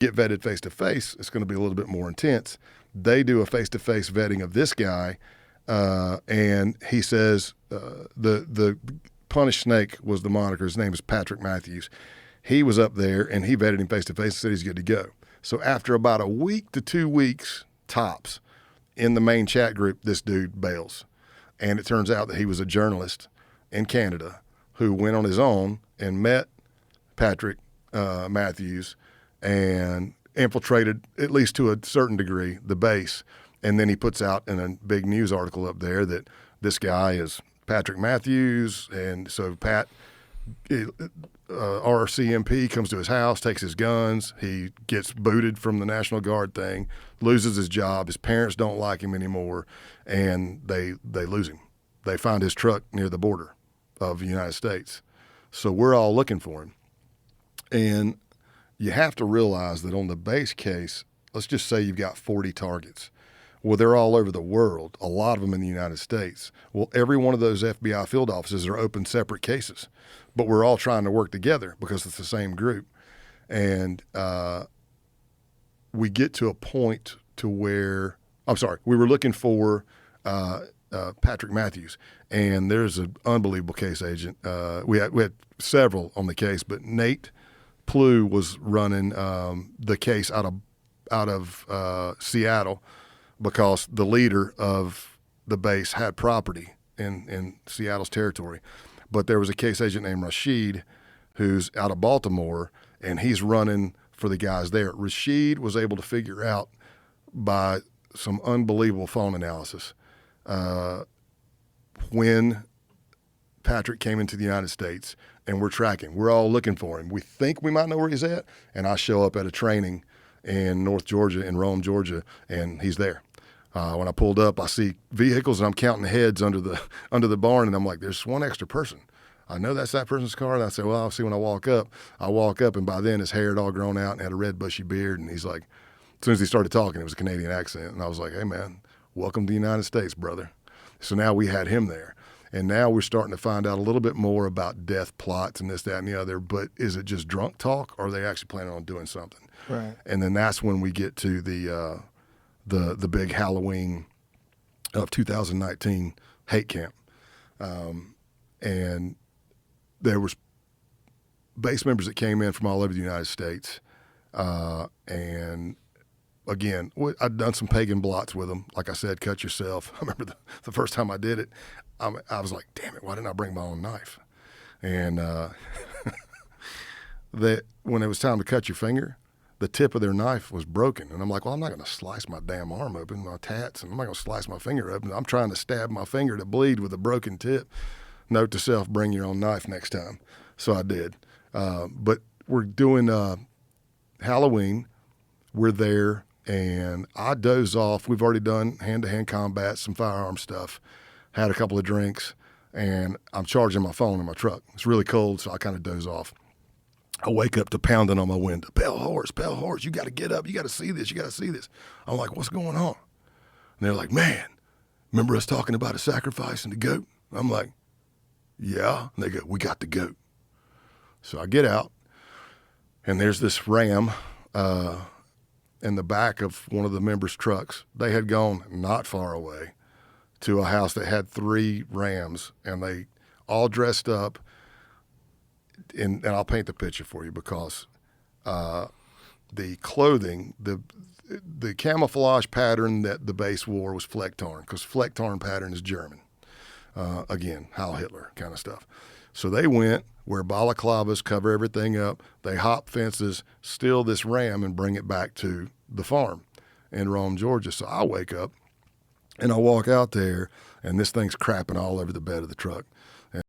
get vetted face-to-face, it's going to be a little bit more intense. They do a face-to-face vetting of this guy, and he says the Punished Snake was the moniker. His name is Patrick Matthews. He was up there, and he vetted him face-to-face and said he's good to go. So after about a week to 2 weeks, tops, in the main chat group, this dude bails. And it turns out that he was a journalist in Canada who went on his own and met Patrick Matthews and infiltrated, at least to a certain degree, the base. And then he puts out in a big news article up there that this guy is Patrick Matthews. And so Pat, RCMP comes to his house, takes his guns. He gets booted from the National Guard thing, loses his job. His parents don't like him anymore, and they lose him. They find his truck near the border of the United States. So we're all looking for him. And you have to realize that on the base case, let's just say you've got 40 targets. Well, they're all over the world, a lot of them in the United States. Well, every one of those FBI field offices are open separate cases, but we're all trying to work together because it's the same group. And we get to a point to where, we were looking for Patrick Matthews, and there's an unbelievable case agent. We had several on the case, but Nate Plew was running the case out of Seattle, because the leader of the base had property in Seattle's territory. But there was a case agent named Rashid who's out of Baltimore, and he's running for the guys there. Rashid was able to figure out by some unbelievable phone analysis when Patrick came into the United States, and we're tracking. We're all looking for him. We think we might know where he's at, and I show up at a training in North Georgia, in Rome, Georgia, and he's there. When I pulled up, I see vehicles, and I'm counting heads under the barn, and I'm like, there's one extra person. I know that's that person's car. And I say, well, I'll see when I walk up. And by then his hair had all grown out and had a red bushy beard. And he's like, as soon as he started talking, it was a Canadian accent. And I was like, hey, man, welcome to the United States, brother. So now we had him there. And now we're starting to find out a little bit more about death plots and this, that, and the other. But is it just drunk talk, or are they actually planning on doing something? Right. And then that's when we get to the big Halloween of 2019 hate camp. And there was base members that came in from all over the United States. And again, I'd done some pagan blots with them. Like I said, cut yourself. I remember the first time I did it, I was like, damn it, why didn't I bring my own knife? And when it was time to cut your finger, the tip of their knife was broken. And I'm like, well, I'm not going to slice my damn arm open, my tats, and I'm not going to slice my finger open. I'm trying to stab my finger to bleed with a broken tip. Note to self, bring your own knife next time. So I did. But we're doing Halloween. We're there, and I doze off. We've already done hand-to-hand combat, some firearm stuff, had a couple of drinks, and I'm charging my phone in my truck. It's really cold, so I kind of doze off. I wake up to pounding on my window. Pale horse, you got to get up. You got to see this. I'm like, what's going on? And they're like, man, remember us talking about a sacrifice and the goat? I'm like, yeah. And they go, we got the goat. So I get out, and there's this ram in the back of one of the members' trucks. They had gone not far away to a house that had 3 rams, and they all dressed up. And I'll paint the picture for you, because the clothing, the camouflage pattern that the base wore was Flecktarn, because Flecktarn pattern is German. Again, Heil Hitler kind of stuff. So they went, wear balaclavas, cover everything up. They hop fences, steal this ram, and bring it back to the farm in Rome, Georgia. So I wake up, and I walk out there, and this thing's crapping all over the bed of the truck.